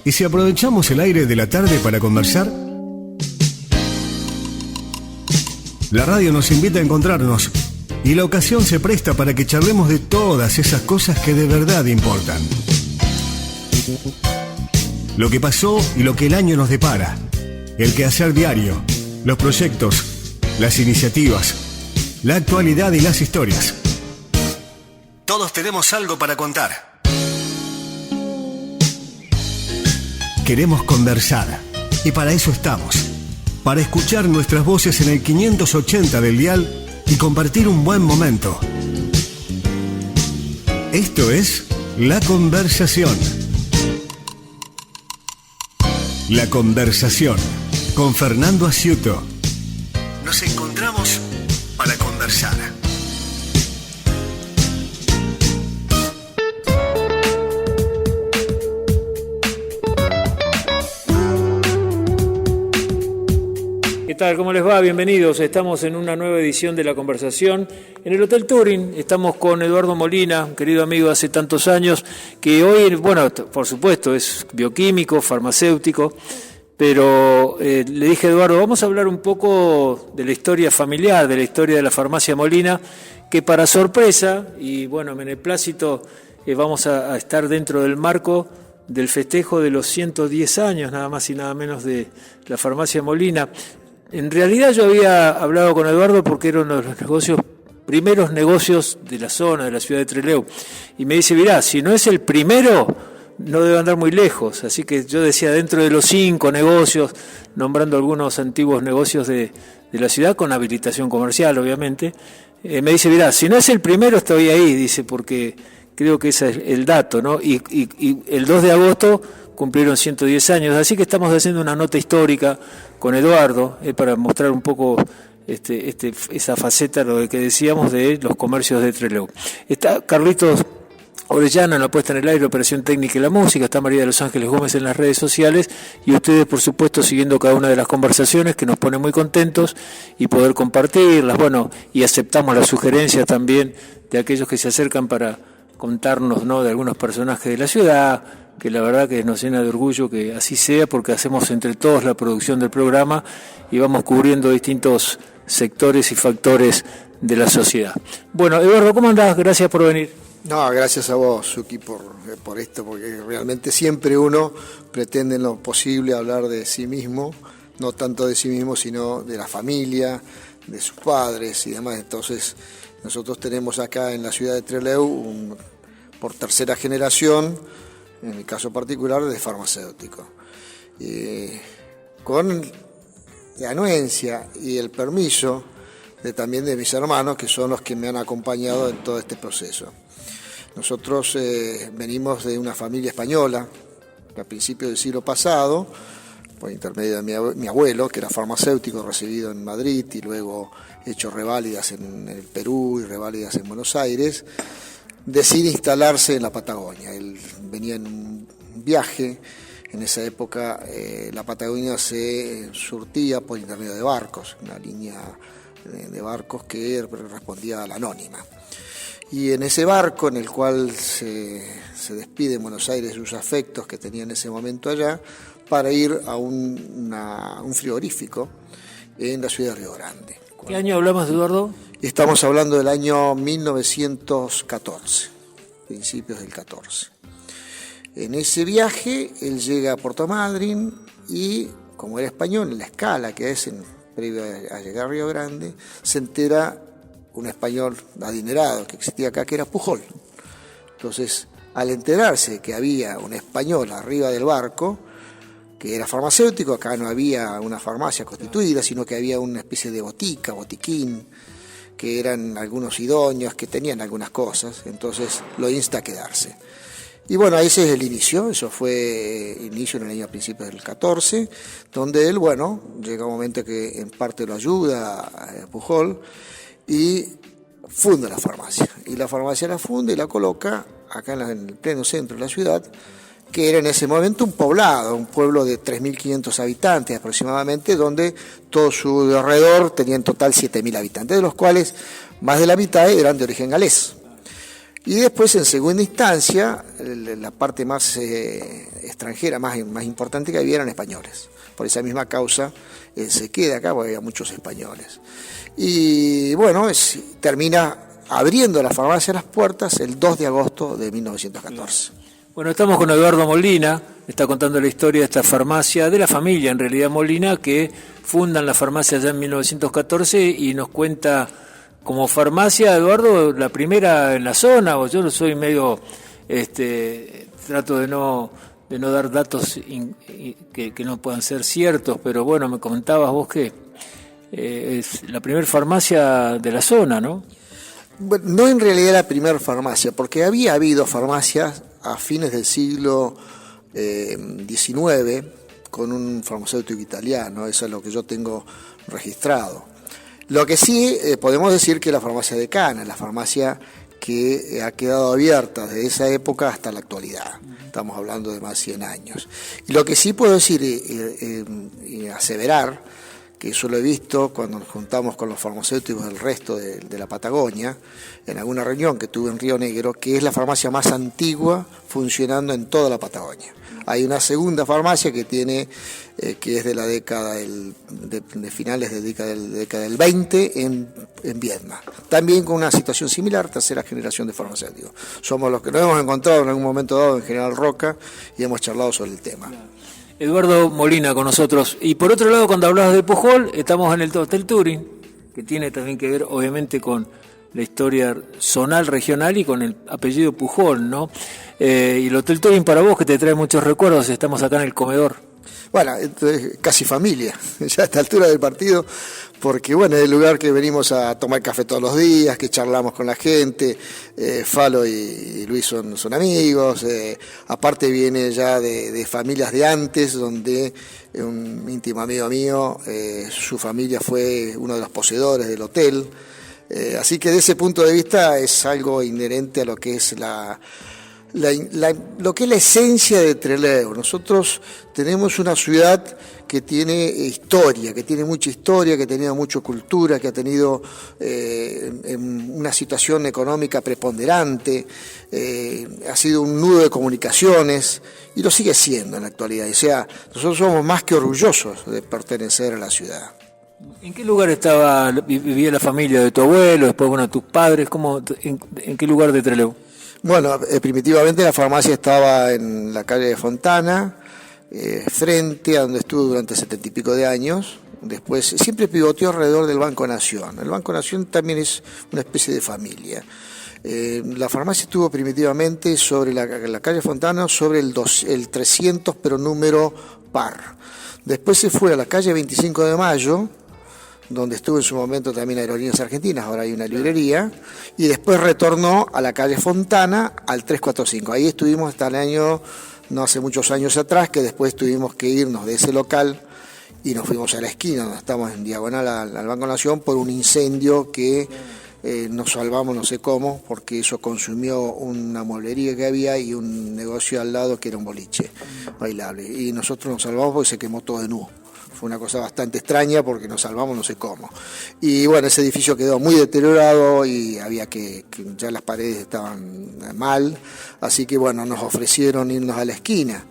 ¿Y si aprovechamos el aire de la tarde para conversar? La radio nos invita a encontrarnos y la ocasión se presta para que charlemos de todas esas cosas que de verdad importan. Lo que pasó y lo que el año nos depara, el quehacer diario, los proyectos, las iniciativas, la actualidad y las historias. Todos tenemos algo para contar. Queremos conversar y para eso estamos. Para escuchar nuestras voces en el 580 del dial y compartir un buen momento. Esto es La Conversación. La Conversación con Fernando Asciuto. Nos encontramos para conversar. ¿Qué tal? ¿Cómo les va? Bienvenidos. Estamos en una nueva edición de La Conversación en el Hotel Turing. Estamos con Eduardo Molina, un querido amigo de hace tantos años, que hoy, bueno, por supuesto, es bioquímico, farmacéutico, pero le dije a Eduardo, vamos a hablar un poco de la historia familiar, de la historia de la farmacia Molina, que para sorpresa, y bueno, beneplácito, vamos a estar dentro del marco del festejo de los 110 años, nada más y nada menos, de la farmacia Molina. En realidad yo había hablado con Eduardo porque era uno de los primeros negocios de la zona, de la ciudad de Trelew. Y me dice, mirá, si no es el primero, no debe andar muy lejos. Así que yo decía, dentro de los 5 negocios, nombrando algunos antiguos negocios de la ciudad, con habilitación comercial, obviamente, me dice, mirá, si no es el primero, estoy ahí, dice, porque creo que ese es el dato, ¿no? Y el 2 de agosto cumplieron 110 años, así que estamos haciendo una nota histórica con Eduardo, para mostrar un poco esa faceta, lo que decíamos, de los comercios de Trelew. Está Carlitos Orellana en la puesta en el aire, operación técnica y la música, está María de los Ángeles Gómez en las redes sociales, y ustedes, por supuesto, siguiendo cada una de las conversaciones, que nos pone muy contentos, y poder compartirlas, bueno, y aceptamos las sugerencias también de aquellos que se acercan para contarnos, ¿no?, de algunos personajes de la ciudad, que la verdad que nos llena de orgullo que así sea, porque hacemos entre todos la producción del programa y vamos cubriendo distintos sectores y factores de la sociedad. Bueno, Eduardo, ¿cómo andás? Gracias por venir. No, gracias a vos, Suki, por esto, porque realmente siempre uno pretende en lo posible hablar de sí mismo, no tanto de sí mismo, sino de la familia, de sus padres y demás. Entonces, nosotros tenemos acá en la ciudad de Trelew, por tercera generación, en el caso particular de farmacéutico, con la anuencia y el permiso también de mis hermanos, que son los que me han acompañado en todo este proceso. Nosotros venimos de una familia española, que a principios del siglo pasado, por intermedio de mi abuelo, que era farmacéutico, recibido en Madrid y luego hecho reválidas en el Perú y reválidas en Buenos Aires, decide instalarse en la Patagonia. Él venía en un viaje, en esa época la Patagonia se surtía por intermedio de barcos, una línea de barcos que respondía a la anónima. Y en ese barco, en el cual se despide en Buenos Aires sus afectos que tenía en ese momento allá, para ir a un frigorífico en la ciudad de Río Grande. ¿Qué año hablamos, Eduardo? Estamos hablando del año 1914, principios del 14. En ese viaje, él llega a Puerto Madryn y, como era español, en la escala que es previo a llegar a Río Grande, se entera un español adinerado que existía acá, que era Pujol. Entonces, al enterarse que había un español arriba del barco, que era farmacéutico, acá no había una farmacia constituida, sino que había una especie de botiquín, que eran algunos idóneos, que tenían algunas cosas, entonces lo insta a quedarse. Y bueno, ese es el inicio, eso fue inicio en el año a principios del 14, donde él, bueno, llega un momento que en parte lo ayuda a Pujol y funda la farmacia. Y la farmacia la funda y la coloca acá en el pleno centro de la ciudad, que era en ese momento un poblado, un pueblo de 3.500 habitantes aproximadamente, donde todo su alrededor tenía en total 7.000 habitantes, de los cuales más de la mitad eran de origen galés. Y después, en segunda instancia, la parte más extranjera, más importante que había eran españoles. Por esa misma causa se queda acá, porque había muchos españoles. Y bueno, termina abriendo la farmacia las puertas el 2 de agosto de 1914. Bueno, estamos con Eduardo Molina, está contando la historia de esta farmacia, de la familia en realidad Molina, que fundan la farmacia ya en 1914 y nos cuenta como farmacia, Eduardo, la primera en la zona, o yo soy medio, trato de no dar datos que no puedan ser ciertos, pero bueno, me comentabas vos que es la primera farmacia de la zona, ¿no? Bueno, no en realidad la primera farmacia, porque había habido farmacias a fines del siglo XIX con un farmacéutico italiano, eso es lo que yo tengo registrado. Lo que sí podemos decir que la farmacia de Cana, la farmacia que ha quedado abierta desde esa época hasta la actualidad. Estamos hablando de más de 100 años. Y lo que sí puedo decir y aseverar, que eso lo he visto cuando nos juntamos con los farmacéuticos del resto de la Patagonia, en alguna reunión que tuve en Río Negro, que es la farmacia más antigua funcionando en toda la Patagonia. Hay una segunda farmacia que es de la década de finales de década del 20 en Viedma. También con una situación similar, tercera generación de farmacéuticos. Somos los que nos hemos encontrado en algún momento dado en General Roca y hemos charlado sobre el tema. Eduardo Molina con nosotros. Y por otro lado, cuando hablabas de Pujol, estamos en el Hotel Turing, que tiene también que ver obviamente con la historia zonal, regional y con el apellido Pujol, ¿no? Y el Hotel Turing para vos, que te trae muchos recuerdos, estamos acá en el comedor. Bueno, es casi familia, ya a esta altura del partido, porque bueno, es el lugar que venimos a tomar café todos los días, que charlamos con la gente, Falo y Luis son amigos, aparte viene ya de familias de antes, donde un íntimo amigo mío, su familia fue uno de los poseedores del hotel, así que de ese punto de vista es algo inherente a lo que es lo que es la esencia de Trelew. Nosotros tenemos una ciudad que tiene historia, que tiene mucha historia, que ha tenido mucha cultura, que ha tenido una situación económica preponderante, ha sido un nudo de comunicaciones y lo sigue siendo en la actualidad. O sea, nosotros somos más que orgullosos de pertenecer a la ciudad. ¿En qué lugar vivía la familia de tu abuelo, después bueno, tus padres? ¿En qué lugar de Trelew? Bueno, primitivamente la farmacia estaba en la calle de Fontana, frente a donde estuve durante 70 y pico de años. Después siempre pivoteó alrededor del Banco Nación. El Banco Nación también es una especie de familia. La farmacia estuvo primitivamente sobre la calle Fontana, sobre el 300, pero número par. Después se fue a la calle 25 de Mayo, donde estuvo en su momento también Aerolíneas Argentinas, ahora hay una librería, y después retornó a la calle Fontana al 345. Ahí estuvimos hasta el año, no hace muchos años atrás, que después tuvimos que irnos de ese local y nos fuimos a la esquina, donde estamos en diagonal al Banco Nación, por un incendio que nos salvamos no sé cómo, porque eso consumió una mueblería que había y un negocio al lado que era un boliche bailable. Y nosotros nos salvamos porque se quemó todo de nuevo. Fue una cosa bastante extraña porque nos salvamos no sé cómo. Y bueno, ese edificio quedó muy deteriorado y había que ya las paredes estaban mal, así que bueno, nos ofrecieron irnos a la esquina,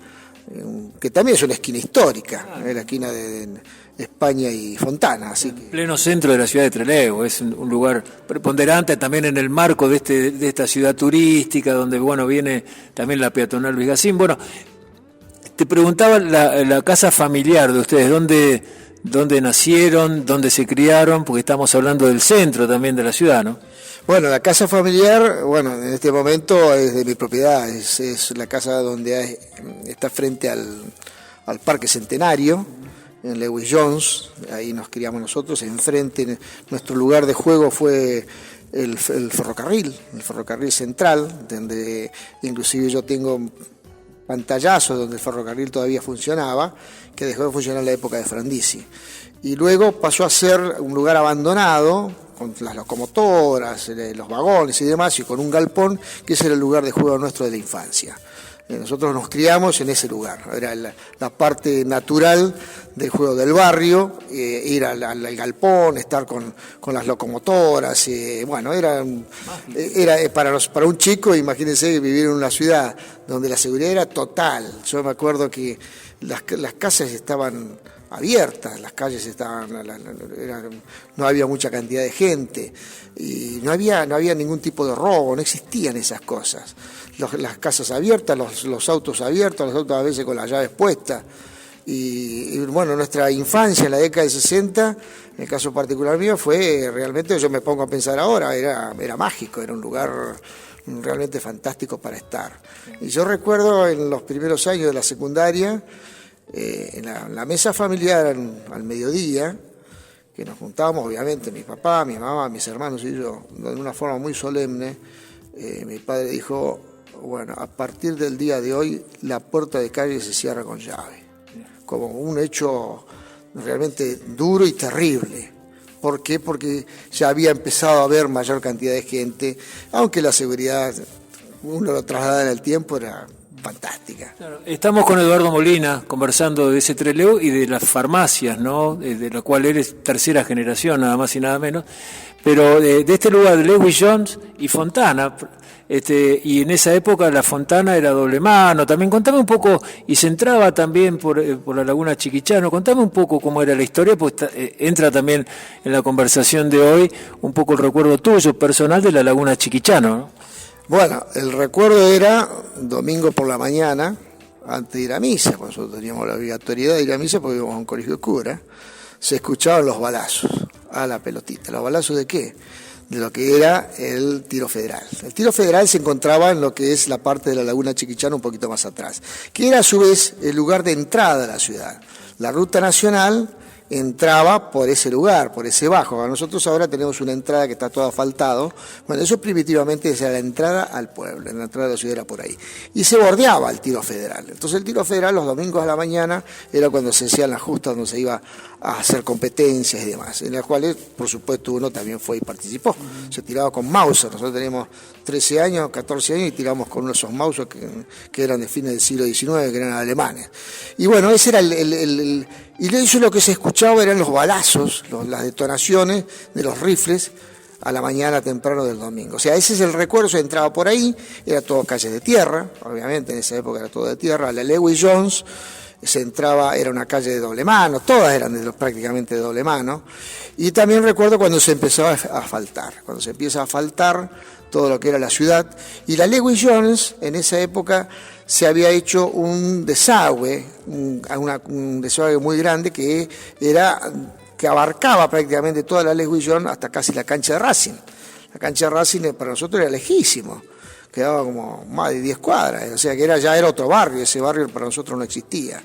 que también es una esquina histórica, la esquina de España y Fontana. Así que... Pleno centro de la ciudad de Trelew, es un lugar preponderante también en el marco de esta ciudad turística, donde bueno viene también la peatonal Luis Gacín. Bueno, te preguntaba la casa familiar de ustedes, ¿dónde nacieron, dónde se criaron? Porque estamos hablando del centro también de la ciudad, ¿no? Bueno, la casa familiar, bueno, en este momento es de mi propiedad, es la casa donde está frente al Parque Centenario, en Lewis Jones, ahí nos criamos nosotros, enfrente, nuestro lugar de juego fue el ferrocarril central, donde inclusive yo tengo pantallazos donde el ferrocarril todavía funcionaba, que dejó de funcionar en la época de Frondizi. Y luego pasó a ser un lugar abandonado, con las locomotoras, los vagones y demás, y con un galpón, que ese era el lugar de juego nuestro de la infancia. Nosotros nos criamos en ese lugar, era la parte natural del juego del barrio, ir al galpón, estar con las locomotoras, bueno, era para un chico, imagínense vivir en una ciudad donde la seguridad era total. Yo me acuerdo que las casas estaban abiertas, las calles no había mucha cantidad de gente y no había ningún tipo de robo, no existían esas cosas. Las casas abiertas, los autos abiertos, los autos a veces con las llaves puestas. Y bueno, nuestra infancia en la década de 60, en el caso particular mío, fue realmente, yo me pongo a pensar ahora, era mágico, era un lugar realmente fantástico para estar. Y yo recuerdo en los primeros años de la secundaria, en la mesa familiar al mediodía, que nos juntábamos, obviamente, mi papá, mi mamá, mis hermanos y yo, de una forma muy solemne. Mi padre dijo, bueno, a partir del día de hoy la puerta de calle se cierra con llave, como un hecho realmente duro y terrible. ¿Por qué? Porque ya había empezado a haber mayor cantidad de gente, aunque la seguridad, uno lo traslada en el tiempo, era fantástica. Claro, estamos con Eduardo Molina conversando de ese Trelew y de las farmacias, ¿no? De la cual eres tercera generación, nada más y nada menos, pero de este lugar de Lewis Jones y Fontana, y en esa época la Fontana era doble mano. También contame un poco, y se entraba también por la Laguna Chiquichano, contame un poco cómo era la historia, porque entra también en la conversación de hoy un poco el recuerdo tuyo personal de la Laguna Chiquichano, ¿no? Bueno, el recuerdo era domingo por la mañana, antes de ir a misa, cuando nosotros teníamos la obligatoriedad de ir a misa porque íbamos a un colegio de cura, se escuchaban los balazos a la pelotita. ¿Los balazos de qué? De lo que era el tiro federal. El tiro federal se encontraba en lo que es la parte de la Laguna Chiquichano un poquito más atrás, que era a su vez el lugar de entrada a la ciudad. La ruta nacional entraba por ese lugar, por ese bajo. Nosotros ahora tenemos una entrada que está todo asfaltado. Bueno, eso primitivamente era la entrada al pueblo, la entrada de la ciudad era por ahí. Y se bordeaba el tiro federal. Entonces el tiro federal los domingos a la mañana era cuando se hacían las justas, donde se iba a hacer competencias y demás, en las cuales, por supuesto, uno también fue y participó. Se tiraba con Mauser. Nosotros teníamos 13 años, 14 años y tiramos con uno de esos Mauser que eran de fines del siglo XIX, que eran alemanes. Y bueno, ese era y eso lo que se escuchaba eran los balazos, las detonaciones de los rifles a la mañana temprano del domingo. O sea, ese es el recuerdo, se entraba por ahí, era todo calles de tierra, obviamente en esa época era todo de tierra. La Lewis Jones se entraba, era una calle de doble mano, todas eran prácticamente de doble mano. Y también recuerdo cuando se empezaba a asfaltar, cuando se empieza a asfaltar todo lo que era la ciudad. Y la Lewis Jones en esa época se había hecho un desagüe, un desagüe muy grande que abarcaba prácticamente toda la Lewis Jones hasta casi la cancha de Racing. La cancha de Racing para nosotros era lejísimo, quedaba como más de 10 cuadras, o sea que ya era otro barrio, ese barrio para nosotros no existía.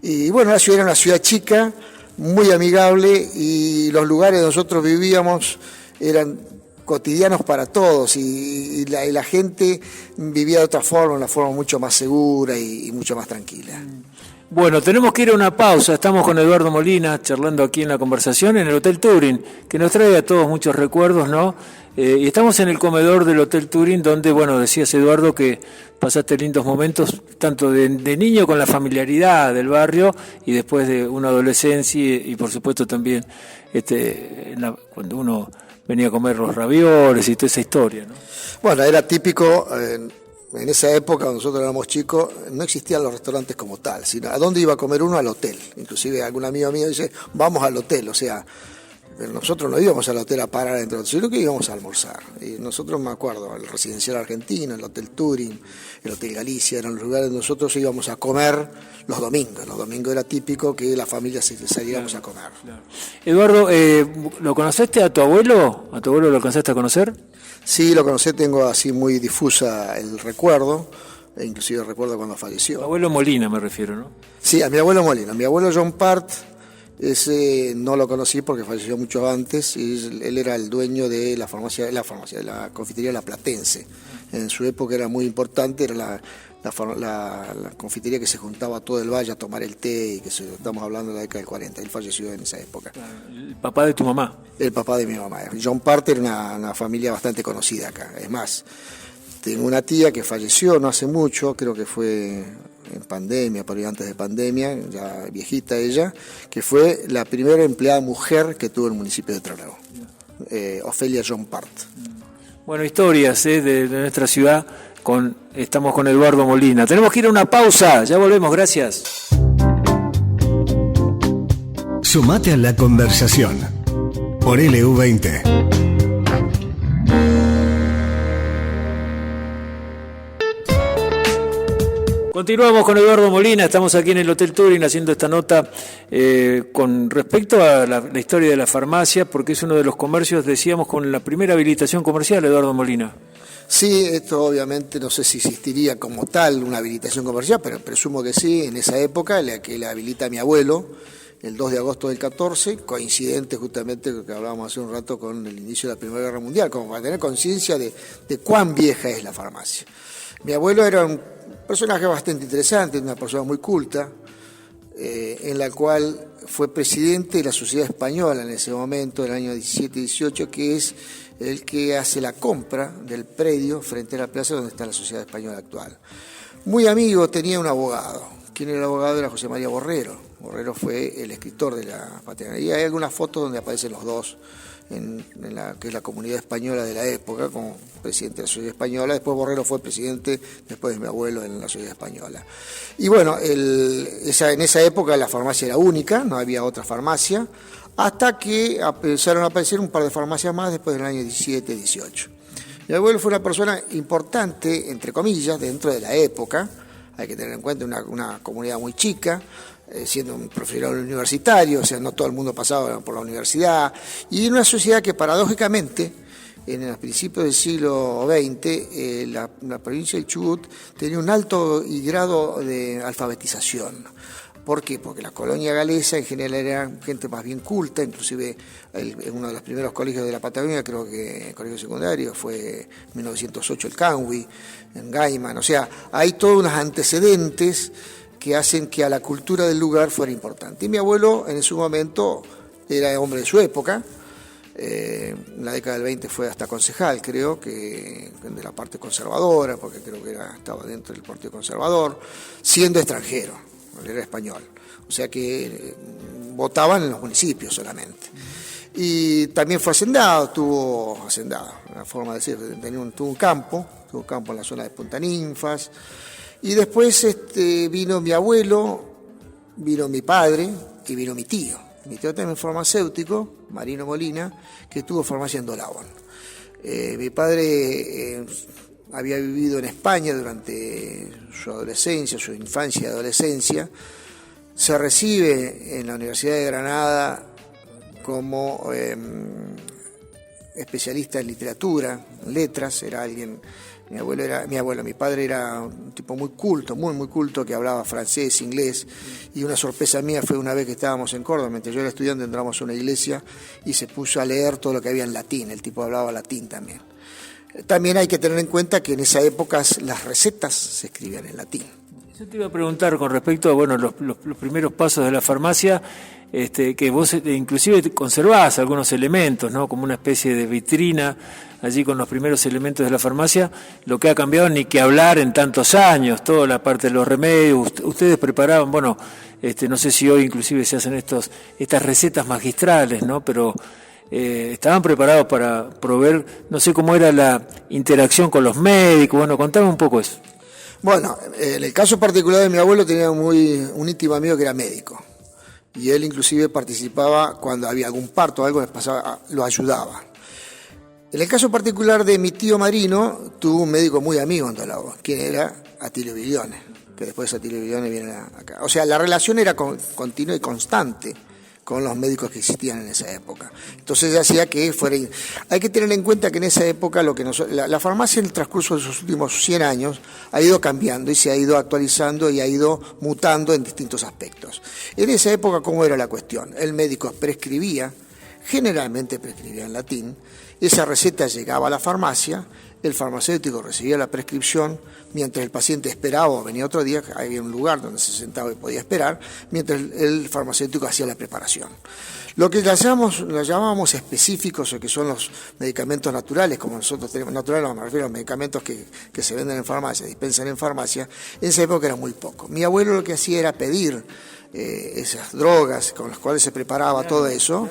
Y bueno, la ciudad era una ciudad chica, muy amigable, y los lugares donde nosotros vivíamos eran cotidianos para todos, y la gente vivía de otra forma, una forma mucho más segura y mucho más tranquila. Bueno, tenemos que ir a una pausa. Estamos con Eduardo Molina charlando aquí en la conversación en el Hotel Turing, que nos trae a todos muchos recuerdos, ¿no? Y estamos en el comedor del Hotel Turing, donde, bueno, decías, Eduardo, que pasaste lindos momentos, tanto de niño con la familiaridad del barrio y después de una adolescencia y por supuesto también cuando uno venía a comer los ravioles y toda esa historia, ¿no? Bueno, era típico. En esa época, cuando nosotros éramos chicos, no existían los restaurantes como tal, sino ¿a dónde iba a comer uno? Al hotel. Inclusive algún amigo mío dice, vamos al hotel, o sea, pero nosotros no íbamos al hotel a parar dentro del hotel, sino que íbamos a almorzar. Y nosotros, me acuerdo, el Residencial Argentino, el Hotel Turing, el Hotel Galicia, eran los lugares donde nosotros íbamos a comer los domingos. Los domingos era típico que la familia saliéramos a comer. Claro. Eduardo, ¿lo conociste a tu abuelo? ¿A tu abuelo lo alcanzaste a conocer? Sí, lo conocí, tengo así muy difusa el recuerdo, e inclusive recuerdo cuando falleció. Tu abuelo Molina me refiero, ¿no? Sí, a mi abuelo Molina. Mi abuelo John Part, ese no lo conocí porque falleció mucho antes, y él era el dueño de la confitería La Platense. En su época era muy importante, era la confitería que se juntaba todo el valle a tomar el té, y que estamos hablando de la década del 40, él falleció en esa época. ¿El papá de tu mamá? El papá de mi mamá. John Part era una familia bastante conocida acá, es más, Tengo una tía que falleció no hace mucho, creo que fue en pandemia, por ahí antes de pandemia, ya viejita ella, que fue la primera empleada mujer que tuvo el municipio de Trelew, Ofelia John Part. Bueno, historias de nuestra ciudad, estamos con Eduardo Molina. Tenemos que ir a una pausa, ya volvemos, gracias. Sumate a la conversación por LU20. Continuamos con Eduardo Molina, estamos aquí en el Hotel Turing haciendo esta nota con respecto a la historia de la farmacia, porque es uno de los comercios, decíamos, con la primera habilitación comercial, Eduardo Molina. Sí, esto obviamente no sé si existiría como tal una habilitación comercial, pero presumo que sí, en esa época, la que la habilita mi abuelo, el 2 de agosto del 14, coincidente justamente con lo que hablábamos hace un rato con el inicio de la Primera Guerra Mundial, como para tener conciencia de cuán vieja es la farmacia. Mi abuelo era un personaje bastante interesante, una persona muy culta, en la cual fue presidente de la Sociedad Española en ese momento, en el año 17-18, que es el que hace la compra del predio frente a la plaza donde está la Sociedad Española actual. Muy amigo, tenía un abogado. ¿Quién era el abogado? Era José María Borrero. Borrero fue el escritor de la Patria. Y hay algunas fotos donde aparecen los dos, en la que es la comunidad española de la época, como presidente de la Sociedad Española. Después Borrero fue presidente, después de mi abuelo, en la Sociedad Española. Y bueno, en esa época la farmacia era única, no había otra farmacia, hasta que empezaron a aparecer un par de farmacias más después del año 17-18. Mi abuelo fue una persona importante, entre comillas, dentro de la época. Hay que tener en cuenta una comunidad muy chica, siendo un profesional universitario, o sea, no todo el mundo pasaba por la universidad, y una sociedad que paradójicamente, en los principios del siglo XX, la provincia del Chubut tenía un alto grado de alfabetización. ¿Por qué? Porque la colonia galesa en general era gente más bien culta, inclusive uno de los primeros colegios de la Patagonia, creo que el colegio secundario fue en 1908 el Canwi, en Gaiman, o sea, hay todos unos antecedentes que hacen que a la cultura del lugar fuera importante. Y mi abuelo en su momento era hombre de su época, en la década del 20 fue hasta concejal, creo, que de la parte conservadora, porque creo que estaba dentro del Partido Conservador, siendo extranjero. Él era español, o sea que votaban en los municipios solamente. Y también fue hacendado, una forma de decir, tuvo un campo en la zona de Punta Ninfas, y después vino mi abuelo, vino mi padre y vino mi tío. Mi tío también farmacéutico, Marino Molina, que tuvo farmacia en Dolabón. Mi padre había vivido en España durante su adolescencia, su infancia y adolescencia. Se recibe en la Universidad de Granada como especialista en literatura, en letras. Era alguien, mi padre era un tipo muy culto, muy culto, que hablaba francés, inglés, y una sorpresa mía fue una vez que estábamos en Córdoba, mientras yo era estudiante, entramos a una iglesia y se puso a leer todo lo que había en latín. El tipo hablaba latín también. También hay que tener en cuenta que en esa época las recetas se escribían en latín. Yo te iba a preguntar con respecto a los primeros pasos de la farmacia, que vos inclusive conservás algunos elementos, ¿no? Como una especie de vitrina allí con los primeros elementos de la farmacia. Lo que ha cambiado ni que hablar en tantos años, toda la parte de los remedios. Ustedes preparaban, no sé si hoy inclusive se hacen estas recetas magistrales, ¿no? Pero estaban preparados para proveer, no sé cómo era la interacción con los médicos. Bueno, contame un poco eso. Bueno, en el caso particular de mi abuelo tenía un íntimo amigo que era médico, y él inclusive participaba cuando había algún parto o algo les pasaba, lo ayudaba. En el caso particular de mi tío Marino, tuvo un médico muy amigo en Dolabón, quien era Atilio Viglione, que después Atilio Viglione viene acá. O sea, la relación era continua y constante con los médicos que existían en esa época. Entonces hacía que fuera... Hay que tener en cuenta que en esa época la farmacia en el transcurso de sus últimos 100 años ha ido cambiando y se ha ido actualizando y ha ido mutando en distintos aspectos. En esa época, ¿cómo era la cuestión? El médico prescribía, generalmente prescribía en latín. Esa receta llegaba a la farmacia, el farmacéutico recibía la prescripción, mientras el paciente esperaba o venía otro día, había un lugar donde se sentaba y podía esperar, mientras el farmacéutico hacía la preparación. Lo que llamábamos específicos, o que son los medicamentos naturales, como nosotros tenemos, naturales me refiero a los medicamentos que se venden en farmacia, dispensan en farmacia, en esa época era muy poco. Mi abuelo lo que hacía era pedir esas drogas con las cuales se preparaba todo eso,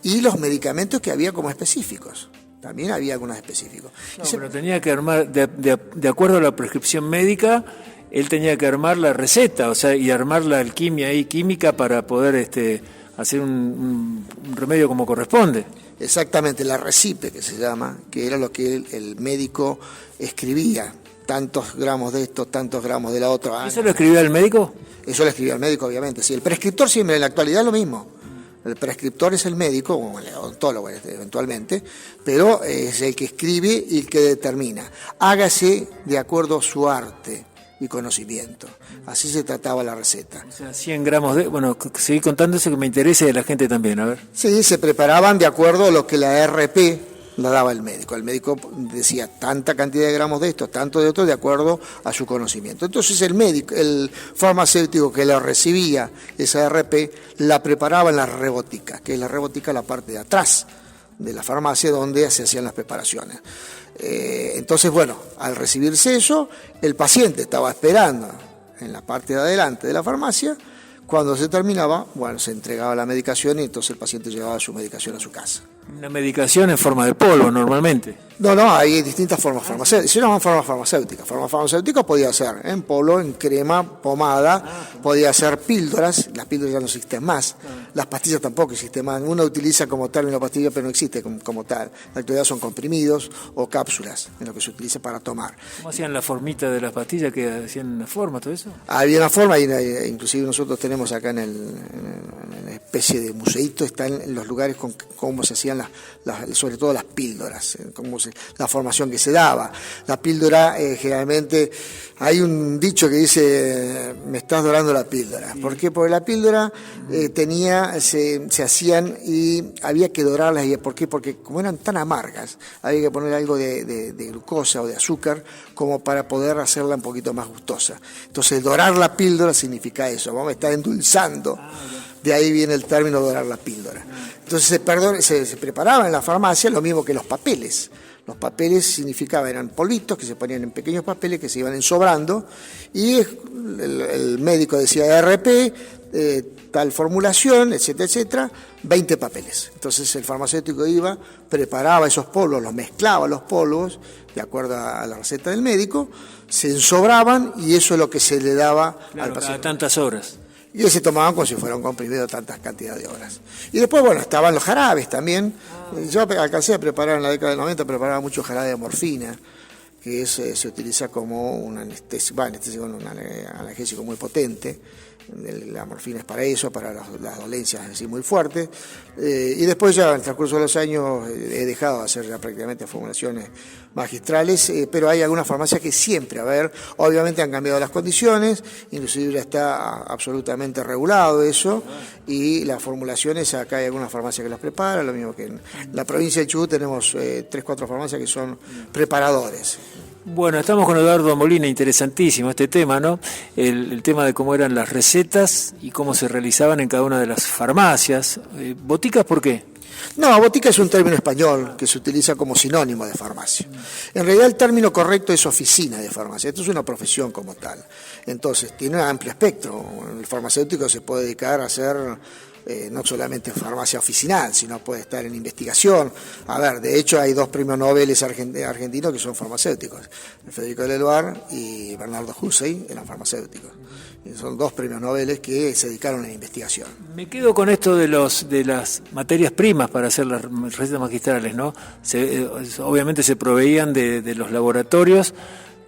y los medicamentos que había como específicos. También había algunos específicos. No, pero tenía que armar, de acuerdo a la prescripción médica, él tenía que armar la receta, o sea, y armar la alquimia y química para poder hacer un remedio como corresponde. Exactamente, la recipe que se llama, que era lo que el médico escribía. Tantos gramos de esto, tantos gramos de la otra. ¿Eso lo escribía el médico? Eso lo escribía el médico, obviamente. Sí, el prescriptor siempre, en la actualidad, es lo mismo. El prescriptor es el médico, o el odontólogo eventualmente, pero es el que escribe y el que determina. Hágase de acuerdo a su arte y conocimiento. Así se trataba la receta. O sea, 100 gramos de... Bueno, seguí contando eso que me interesa y a la gente también, a ver. Sí, se preparaban de acuerdo a lo que la RP la daba el médico. El médico decía tanta cantidad de gramos de esto, tanto de otro, de acuerdo a su conocimiento. Entonces el farmacéutico que la recibía, esa RP, la preparaba en la rebotica, que es la rebotica la parte de atrás de la farmacia donde se hacían las preparaciones. Entonces, bueno, al recibirse eso, el paciente estaba esperando en la parte de adelante de la farmacia. Cuando se terminaba, bueno, se entregaba la medicación y entonces el paciente llevaba su medicación a su casa. Una medicación en forma de polvo, normalmente. No, hay distintas formas farmacéuticas. Se llaman formas farmacéuticas. Formas farmacéuticas podía ser en polvo, en crema, pomada, podía ser píldoras. Las píldoras ya no existen más. Las pastillas tampoco existen más. Uno utiliza como término pastilla, pero no existe como tal. En la actualidad son comprimidos o cápsulas, en lo que se utiliza para tomar. ¿Cómo hacían la formita de las pastillas? ¿Que hacían una forma, todo eso? Había una forma, inclusive nosotros tenemos acá en una especie de museíto, están en los lugares con cómo se hacían sobre todo las píldoras, la formación que se daba. La píldora, generalmente, hay un dicho que dice, me estás dorando la píldora. ¿Por qué? Porque la píldora se hacían y había que dorarlas. ¿Por qué? Porque como eran tan amargas, había que poner algo de glucosa o de azúcar como para poder hacerla un poquito más gustosa. Entonces, dorar la píldora significa eso, vamos a estar endulzando. De ahí viene el término dorar la píldora. Entonces se preparaba en la farmacia lo mismo que los papeles. Los papeles significaban, eran polvitos que se ponían en pequeños papeles que se iban ensobrando y el médico decía RP, tal formulación, etcétera, etcétera, 20 papeles. Entonces el farmacéutico iba, preparaba esos polvos, los mezclaba los polvos de acuerdo a la receta del médico, se ensobraban y eso es lo que se le daba al paciente. Cada tantas horas. Y se tomaban como si fuera un comprimido tantas cantidades de horas. Y después, bueno, estaban los jarabes también. Yo alcancé a preparar en la década del 90, preparaba mucho jarabe de morfina, que se utiliza como un anestésico, un analgésico muy potente. La morfina es para eso, para las dolencias así muy fuertes. Y después ya en el transcurso de los años he dejado de hacer ya prácticamente formulaciones magistrales, pero hay algunas farmacias que siempre, obviamente han cambiado las condiciones, inclusive ya está absolutamente regulado eso, y las formulaciones, acá hay algunas farmacias que las preparan, lo mismo que en la provincia de Chubut tenemos 3-4 farmacias que son preparadores. Bueno, estamos con Eduardo Molina, interesantísimo este tema, ¿no? El tema de cómo eran las recetas y cómo se realizaban en cada una de las farmacias. ¿Boticas por qué? No, botica es un término español que se utiliza como sinónimo de farmacia. En realidad el término correcto es oficina de farmacia. Esto es una profesión como tal. Entonces, tiene un amplio espectro. El farmacéutico se puede dedicar a hacer no solamente farmacia oficinal, sino puede estar en investigación. De hecho hay 2 premios Nobel argentinos que son farmacéuticos. Federico Leloir y Bernardo Hussey eran farmacéuticos. Son 2 premios Nobel que se dedicaron a la investigación. Me quedo con esto de las materias primas para hacer las recetas magistrales, ¿no? Obviamente se proveían de los laboratorios.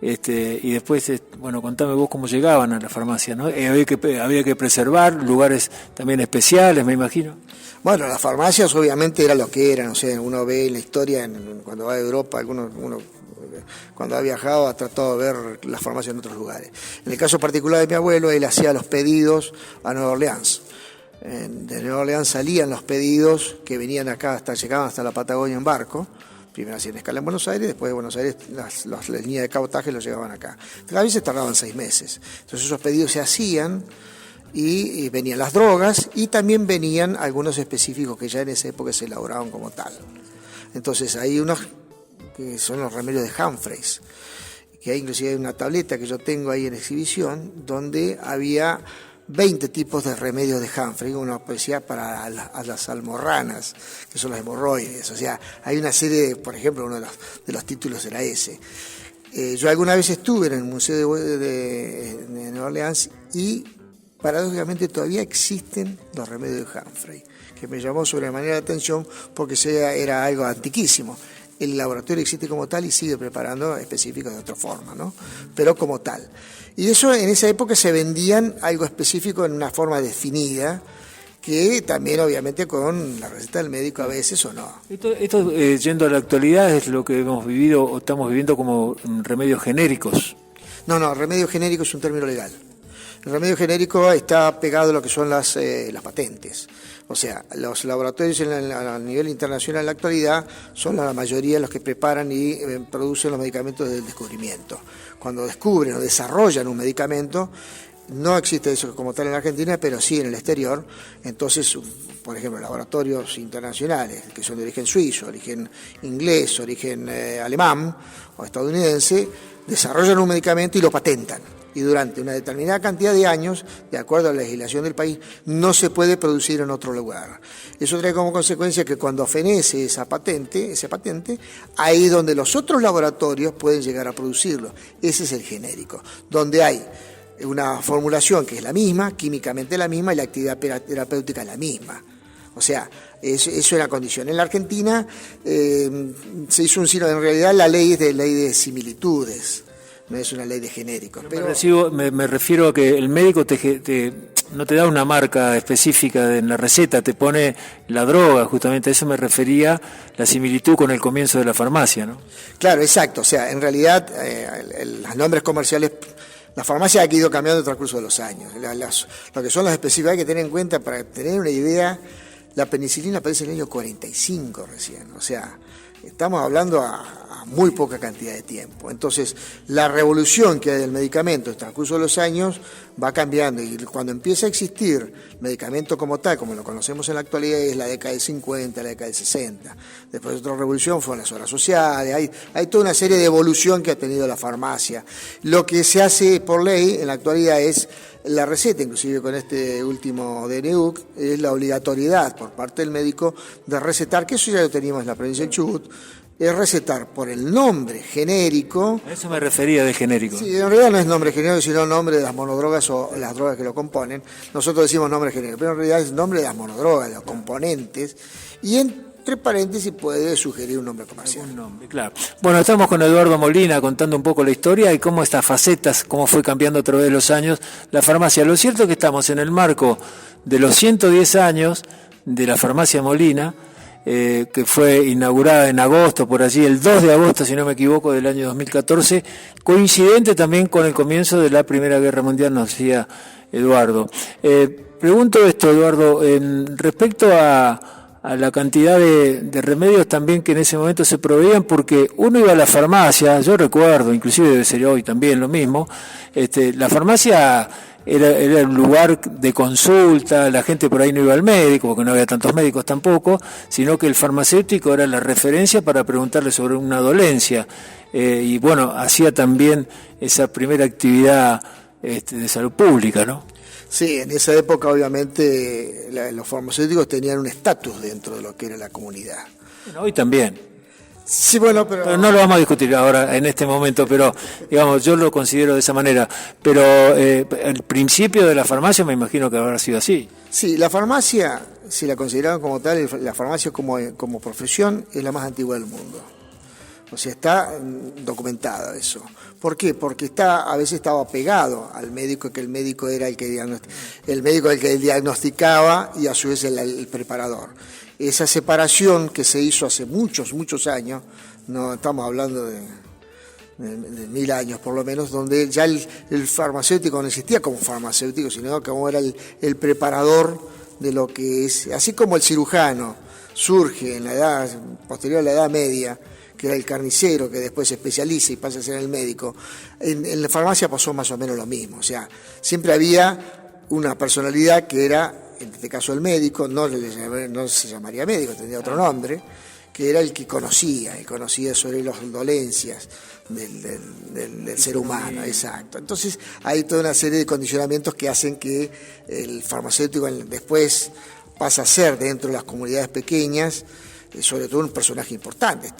Y después, bueno, contame vos cómo llegaban a la farmacia, ¿no? Había que preservar lugares también especiales, me imagino. Bueno, las farmacias obviamente era lo que eran, uno ve en la historia, cuando va a Europa, uno cuando ha viajado ha tratado de ver las farmacias en otros lugares. En el caso particular de mi abuelo, él hacía los pedidos a Nueva Orleans. de Nueva Orleans salían los pedidos que venían acá, llegaban hasta la Patagonia en barco. Primero hacían escala en Buenos Aires, después de Buenos Aires las líneas de cabotaje los llevaban acá. A veces tardaban 6 meses. Entonces esos pedidos se hacían y venían las drogas y también venían algunos específicos que ya en esa época se elaboraban como tal. Entonces hay unos que son los remedios de Humphreys, que hay inclusive una tableta que yo tengo ahí en exhibición donde había 20 tipos de remedios de Humphrey, uno decía para las almorranas, que son las hemorroides. O sea, hay una serie, por ejemplo, uno de los títulos era ese. Yo alguna vez estuve en el Museo de Nueva Orleans y paradójicamente todavía existen los remedios de Humphrey, que me llamó sobremanera la atención porque era algo antiquísimo. El laboratorio existe como tal y sigue preparando específicos de otra forma, ¿no? Pero como tal. Y eso en esa época se vendían algo específico en una forma definida, que también obviamente con la receta del médico a veces o no. Esto yendo a la actualidad, es lo que hemos vivido o estamos viviendo como remedios genéricos. No, remedio genérico es un término legal. El remedio genérico está pegado a lo que son las patentes. O sea, los laboratorios a nivel internacional en la actualidad son la mayoría los que preparan y producen los medicamentos desde el descubrimiento. Cuando descubren o desarrollan un medicamento, no existe eso como tal en Argentina, pero sí en el exterior. Entonces, por ejemplo, laboratorios internacionales que son de origen suizo, origen inglés, origen alemán o estadounidense, desarrollan un medicamento y lo patentan. Y durante una determinada cantidad de años, de acuerdo a la legislación del país, no se puede producir en otro lugar. Eso trae como consecuencia que cuando fenece esa patente, ahí donde los otros laboratorios pueden llegar a producirlo. Ese es el genérico, donde hay una formulación que es la misma, químicamente la misma, y la actividad terapéutica es la misma. O sea, eso es una condición. En la Argentina se hizo en realidad la ley es ley de similitudes. No es una ley de genéricos. Pero me refiero a que el médico no te da una marca específica en la receta, te pone la droga, justamente a eso me refería, la similitud con el comienzo de la farmacia, ¿no? Claro, exacto. O sea, en realidad los nombres comerciales, la farmacia ha ido cambiando en el transcurso de los años. Lo que son las específicas hay que tener en cuenta para tener una idea. La penicilina aparece en el año 45 recién, o sea, estamos hablando a muy poca cantidad de tiempo. Entonces, la revolución que hay del medicamento en el transcurso de los años va cambiando y cuando empieza a existir medicamento como tal, como lo conocemos en la actualidad, es la década del 50, la década del 60. Después otra revolución fueron las obras sociales, hay toda una serie de evolución que ha tenido la farmacia. Lo que se hace por ley en la actualidad es la receta, inclusive con este último DNU, es la obligatoriedad por parte del médico de recetar, que eso ya lo teníamos en la provincia del Chubut, es recetar por el nombre genérico. A eso me refería de genérico. Sí, en realidad no es nombre genérico, sino nombre de las monodrogas o las drogas que lo componen. Nosotros decimos nombre genérico, pero en realidad es nombre de las monodrogas, de los componentes, y entre paréntesis puede sugerir un nombre comercial. Un nombre, claro. Bueno, estamos con Eduardo Molina contando un poco la historia y cómo estas facetas, cómo fue cambiando a través de los años la farmacia. Lo cierto es que estamos en el marco de los 110 años de la farmacia Molina, que fue inaugurada en agosto, por allí, el 2 de agosto, si no me equivoco, del año 2014, coincidente también con el comienzo de la Primera Guerra Mundial, nos decía Eduardo. Pregunto esto, Eduardo, respecto a la cantidad de remedios también que en ese momento se proveían, porque uno iba a la farmacia, yo recuerdo, inclusive debe ser hoy también lo mismo, la farmacia era un lugar de consulta, la gente por ahí no iba al médico, porque no había tantos médicos tampoco, sino que el farmacéutico era la referencia para preguntarle sobre una dolencia, y bueno, hacía también esa primera actividad de salud pública, ¿no? Sí, en esa época obviamente los farmacéuticos tenían un estatus dentro de lo que era la comunidad. Bueno, hoy también. Sí, bueno, pero no lo vamos a discutir ahora en este momento, pero digamos, yo lo considero de esa manera. Pero el principio de la farmacia me imagino que habrá sido así. Sí, la farmacia, si la consideraban como tal, la farmacia como profesión es la más antigua del mundo. O sea, está documentado eso. ¿Por qué? Porque a veces estaba pegado al médico, que el médico era el que diagnosticaba y a su vez el preparador. Esa separación que se hizo hace muchos años, no estamos hablando de 1000 años por lo menos, donde ya el farmacéutico no existía como farmacéutico, sino como era el preparador de lo que es, así como el cirujano surge en la edad posterior a la Edad Media, que era el carnicero, que después se especializa y pasa a ser el médico, en la farmacia pasó más o menos lo mismo. O sea, siempre había una personalidad que era, en este caso el médico, no se llamaría médico, tendría otro nombre, que era el que conocía sobre las dolencias del ser humano, exacto. Entonces hay toda una serie de condicionamientos que hacen que el farmacéutico después pasa a ser, dentro de las comunidades pequeñas, sobre todo un personaje importante.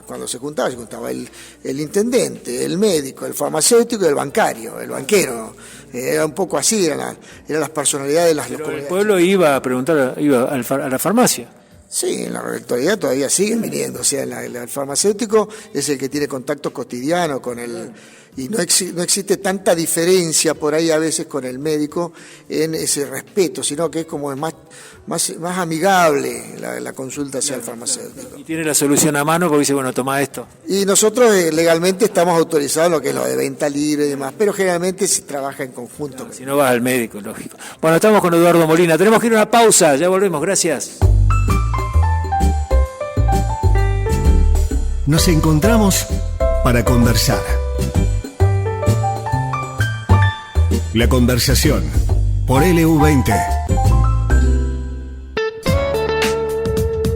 Cuando se juntaba el intendente, el médico, el farmacéutico y el bancario, el banquero. Era un poco así, eran las personalidades de las comunidades. El pueblo iba a preguntar, iba a la farmacia. Sí, en la actualidad todavía siguen viniendo. O sea, el farmacéutico es el que tiene contacto cotidiano con el... Y no existe tanta diferencia por ahí a veces con el médico en ese respeto, sino que es como más amigable la consulta hacia el farmacéutico. Y tiene la solución a mano porque dice, bueno, toma esto. Y nosotros legalmente estamos autorizados lo que es lo de venta libre y demás, pero generalmente se trabaja en conjunto. Claro, si no vas al médico, lógico. Bueno, estamos con Eduardo Molina. Tenemos que ir a una pausa, ya volvemos, gracias. Nos encontramos para conversar. La conversación por LU20.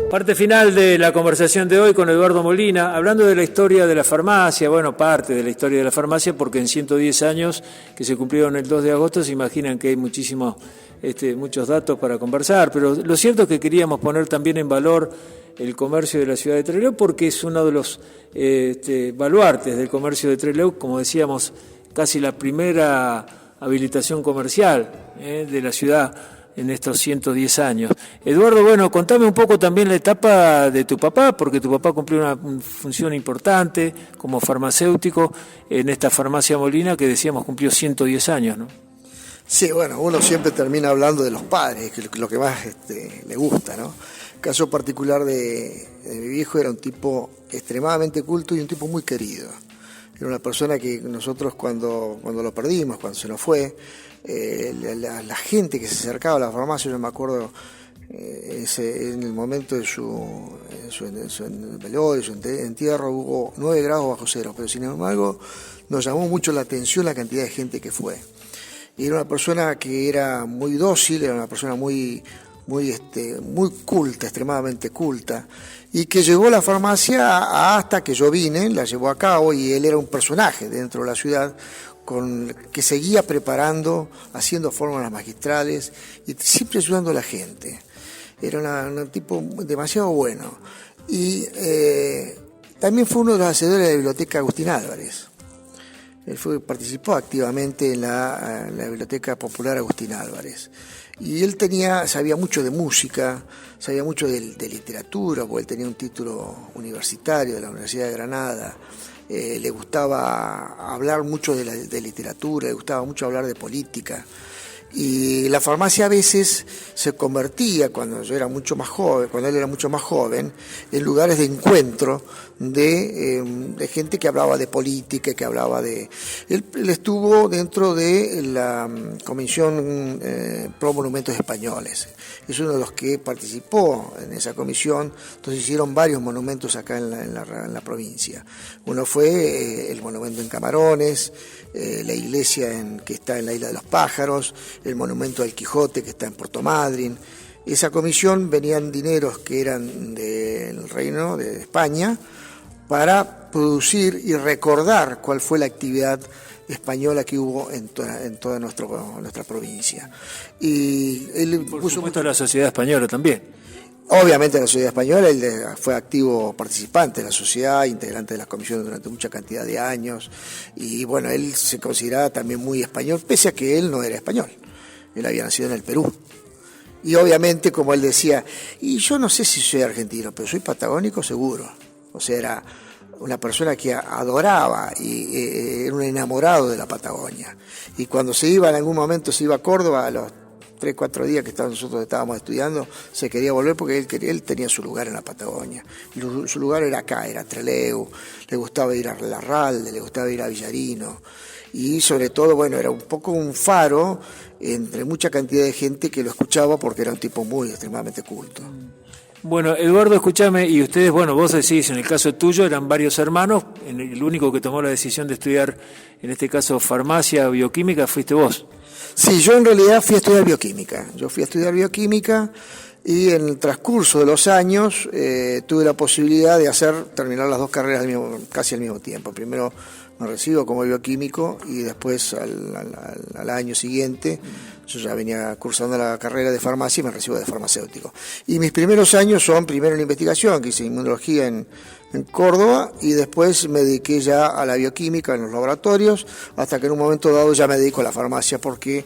Parte final de la conversación de hoy con Eduardo Molina, hablando de la historia de la farmacia, bueno, parte de la historia de la farmacia, porque en 110 años que se cumplieron el 2 de agosto, se imaginan que hay muchos datos para conversar, pero lo cierto es que queríamos poner también en valor el comercio de la ciudad de Trelew, porque es uno de los baluartes del comercio de Trelew, como decíamos, casi la primera habilitación comercial de la ciudad en estos 110 años. Eduardo, bueno, contame un poco también la etapa de tu papá, porque tu papá cumplió una función importante como farmacéutico en esta farmacia Molina, que decíamos cumplió 110 años, ¿no? Sí, bueno, uno siempre termina hablando de los padres, que es lo que más le gusta, ¿no? El caso particular de mi viejo era un tipo extremadamente culto y un tipo muy querido. Era una persona que nosotros cuando lo perdimos, cuando se nos fue, la gente que se acercaba a la farmacia, yo me acuerdo en el momento de su velorio, su entierro, hubo 9 grados bajo cero, pero sin embargo nos llamó mucho la atención la cantidad de gente que fue. Y era una persona que era muy dócil, era una persona muy culta, extremadamente culta, y que llegó a la farmacia hasta que yo vine, la llevó a cabo, y él era un personaje dentro de la ciudad que seguía preparando, haciendo fórmulas magistrales y siempre ayudando a la gente. Era un tipo demasiado bueno. Y también fue uno de los hacedores de la biblioteca Agustín Álvarez. Él participó activamente en la Biblioteca Popular Agustín Álvarez. Y él sabía mucho de música, sabía mucho de literatura, porque él tenía un título universitario de la Universidad de Granada. Le gustaba hablar mucho de literatura, le gustaba mucho hablar de política. Y la farmacia a veces se convertía, cuando él era mucho más joven, en lugares de encuentro de gente que hablaba de política, que hablaba de... Él estuvo dentro de la Comisión Pro Monumentos Españoles. Es uno de los que participó en esa comisión. Entonces hicieron varios monumentos acá en la provincia. Uno fue el monumento en Camarones, la iglesia que está en la Isla de los Pájaros, el monumento al Quijote que está en Puerto Madryn. Esa comisión venían dineros que eran del Reino de España para producir y recordar cuál fue la actividad española que hubo en toda nuestra provincia. Y él por supuesto la sociedad española también. Obviamente la sociedad española, él fue activo participante de la sociedad, integrante de las comisiones durante mucha cantidad de años, y bueno, él se consideraba también muy español, pese a que él no era español, él había nacido en el Perú. Y obviamente, como él decía, y yo no sé si soy argentino, pero soy patagónico seguro. O sea, era una persona que adoraba y era un enamorado de la Patagonia. Y cuando en algún momento se iba a Córdoba, a los 3-4 días que nosotros estábamos estudiando, se quería volver porque él tenía su lugar en la Patagonia. Y su lugar era acá, era Trelew, le gustaba ir a Larralde, le gustaba ir a Villarino. Y sobre todo, bueno, era un poco un faro entre mucha cantidad de gente que lo escuchaba porque era un tipo muy extremadamente culto. Bueno, Eduardo, escúchame, y ustedes, bueno, vos decís, en el caso tuyo eran varios hermanos, el único que tomó la decisión de estudiar, en este caso, farmacia, bioquímica, fuiste vos. Sí, yo en realidad fui a estudiar bioquímica. Yo fui a estudiar bioquímica y en el transcurso de los años tuve la posibilidad de terminar las dos carreras casi al mismo tiempo. Primero me recibo como bioquímico y después al año siguiente yo ya venía cursando la carrera de farmacia y me recibo de farmacéutico. Y mis primeros años son primero en la investigación, que hice inmunología en Córdoba, y después me dediqué ya a la bioquímica en los laboratorios, hasta que en un momento dado ya me dedico a la farmacia, porque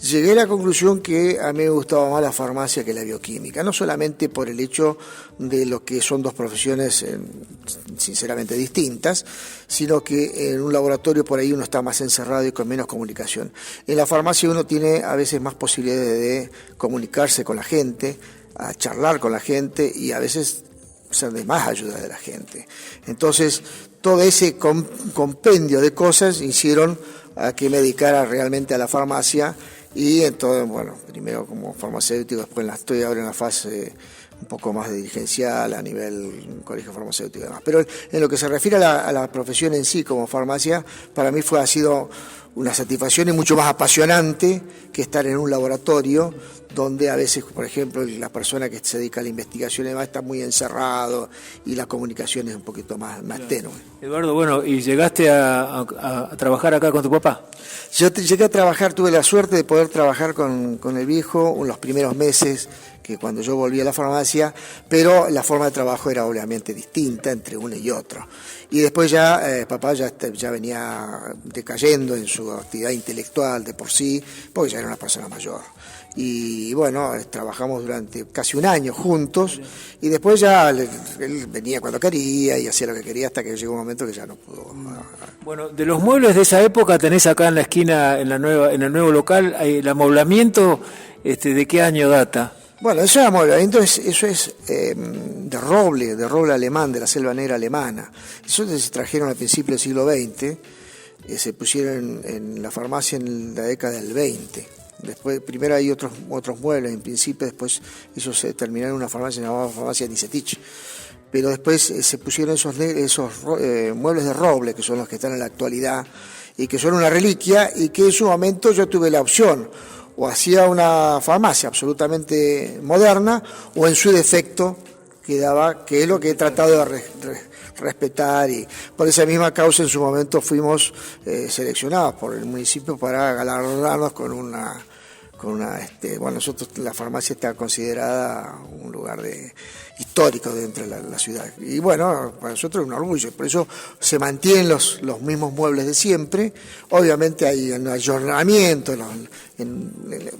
llegué a la conclusión que a mí me gustaba más la farmacia que la bioquímica, no solamente por el hecho de lo que son dos profesiones sinceramente distintas, sino que en un laboratorio por ahí uno está más encerrado y con menos comunicación. En la farmacia uno tiene a veces más posibilidades de comunicarse con la gente, a charlar con la gente y a veces ser de más ayuda de la gente. Entonces, todo ese compendio de cosas hicieron a que me dedicara realmente a la farmacia. Y entonces, bueno, primero como farmacéutico, después estoy ahora en la fase un poco más de dirigencial a nivel colegio farmacéutico y demás. Pero en lo que se refiere a la profesión en sí como farmacia, para mí ha sido una satisfacción y mucho más apasionante que estar en un laboratorio donde a veces, por ejemplo, la persona que se dedica a la investigación y demás está muy encerrado y la comunicación es un poquito más tenue. Eduardo, bueno, ¿y llegaste a trabajar acá con tu papá? Yo llegué a trabajar, tuve la suerte de poder trabajar con el viejo en los primeros meses, que cuando yo volví a la farmacia, pero la forma de trabajo era obviamente distinta entre uno y otro. Y después ya papá ya venía decayendo en su actividad intelectual de por sí, porque ya era una persona mayor. Y bueno, trabajamos durante casi un año juntos y después ya él venía cuando quería y hacía lo que quería hasta que llegó un momento que ya no pudo. Bueno, de los muebles de esa época tenés acá en la esquina, en el nuevo local, el amoblamiento, ¿de qué año data? Bueno, eso es amoblamiento, eso es de roble alemán, de la selva negra alemana. Eso se trajeron al principio del siglo XX, se pusieron en la farmacia en la década del 20. Después, primero hay otros muebles en principio, después eso se terminó en una farmacia llamada farmacia Nisetich. Pero después se pusieron esos muebles de roble, que son los que están en la actualidad, y que son una reliquia, y que en su momento yo tuve la opción, o hacía una farmacia absolutamente moderna, o en su defecto quedaba, que es lo que he tratado de respetar, y por esa misma causa en su momento fuimos seleccionados por el municipio para galardonarnos con una bueno, nosotros la farmacia está considerada un lugar histórico dentro de la ciudad. Y bueno, para nosotros es un orgullo, por eso se mantienen los mismos muebles de siempre. Obviamente hay un ayornamiento,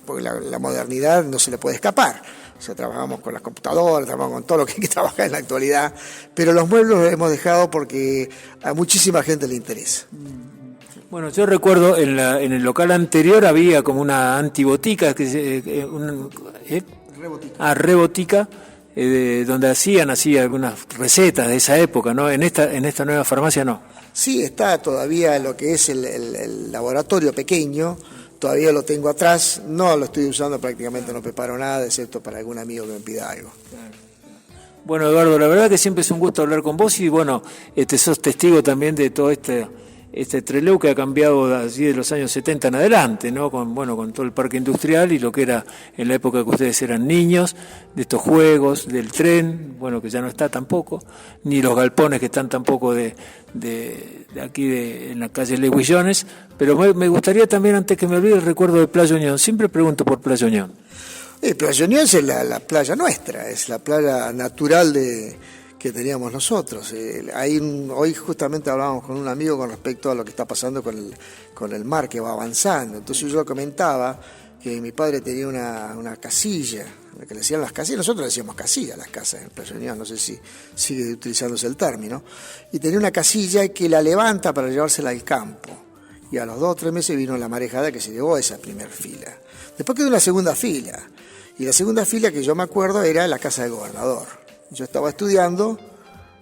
porque la modernidad no se le puede escapar. O sea, trabajamos con las computadoras, trabajamos con todo lo que hay que trabajar en la actualidad, pero los muebles los hemos dejado porque a muchísima gente le interesa. Bueno, yo recuerdo en el local anterior había como una antibotica, rebotica, donde hacían así algunas recetas de esa época, ¿no? En esta nueva farmacia no. Sí, está todavía lo que es el laboratorio pequeño, todavía lo tengo atrás, no lo estoy usando prácticamente, no preparo nada, excepto para algún amigo que me pida algo. Bueno, Eduardo, la verdad que siempre es un gusto hablar con vos y bueno, sos testigo también de todo este Trelew que ha cambiado así de los años 70 en adelante, ¿no? Con todo el parque industrial y lo que era en la época que ustedes eran niños, de estos juegos, del tren, bueno, que ya no está tampoco, ni los galpones que están tampoco de aquí en la calle Leguillones, pero me gustaría también, antes que me olvide, el recuerdo de Playa Unión. Siempre pregunto por Playa Unión. Playa Unión es la playa nuestra, es la playa natural que teníamos nosotros. Hoy justamente hablábamos con un amigo con respecto a lo que está pasando con el mar que va avanzando. Entonces yo comentaba que mi padre tenía una casilla, que le decían las casillas, nosotros le decíamos casilla a las casas en Playa Unión, no sé si sigue utilizándose el término, y tenía una casilla que la levanta para llevársela al campo. Y a los 2 o 3 meses vino la marejada que se llevó a esa primera fila. Después quedó una segunda fila, y la segunda fila que yo me acuerdo era la casa del gobernador. Yo estaba estudiando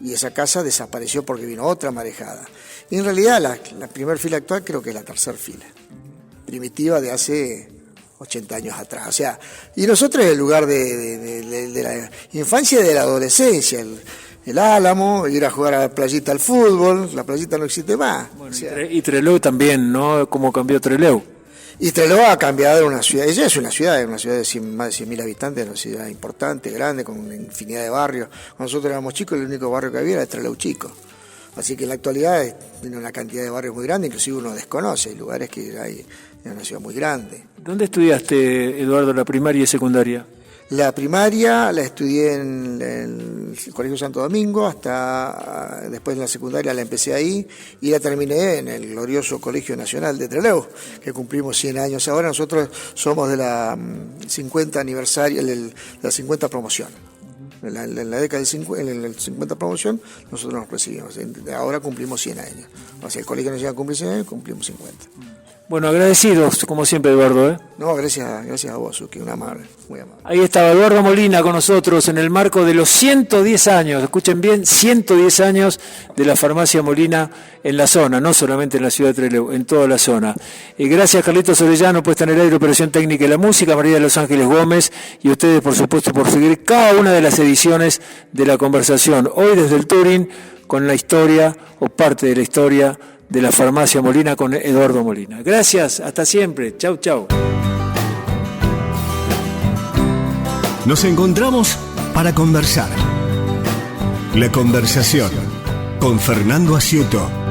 y esa casa desapareció porque vino otra marejada. Y en realidad la primera fila actual creo que es la tercera fila, primitiva de hace 80 años atrás. O sea, y nosotros el lugar de la infancia y de la adolescencia, el Álamo, ir a jugar a la playita al fútbol, la playita no existe más. Bueno, o sea, y Trelew también, ¿no? ¿Cómo cambió Trelew? y Trelew ha cambiado de una ciudad, ella es una ciudad de más de 100.000 habitantes, una ciudad importante, grande, con una infinidad de barrios. Cuando nosotros éramos chicos, el único barrio que había era Trelew Chico. Así que en la actualidad tiene una cantidad de barrios muy grande, inclusive uno desconoce, hay lugares que hay en una ciudad muy grande. ¿Dónde estudiaste, Eduardo, la primaria y secundaria? La primaria la estudié en el Colegio Santo Domingo, hasta después de la secundaria la empecé ahí y la terminé en el glorioso Colegio Nacional de Trelew, que cumplimos 100 años ahora. Nosotros somos de la 50 aniversario, de la 50 promoción. En la década del 50, en el 50 promoción, nosotros nos recibimos. Ahora cumplimos 100 años. O sea, el Colegio Nacional cumple 100 años, cumplimos 50. Bueno, agradecidos, como siempre, Eduardo. No, gracias a vos, Suki, un amable, muy amable. Ahí estaba Eduardo Molina con nosotros en el marco de los 110 años, escuchen bien, 110 años de la farmacia Molina en la zona, no solamente en la ciudad de Trelew, en toda la zona. Gracias, Carlitos Orellano, puesta en el aire, operación técnica y la música, María de Los Ángeles Gómez, y ustedes, por supuesto, por seguir cada una de las ediciones de la conversación. Hoy desde el Turing, con la historia, o parte de la historia, de la farmacia Molina con Eduardo Molina. Gracias, hasta siempre. Chau, chau. Nos encontramos para conversar. La conversación con Fernando Asiuto.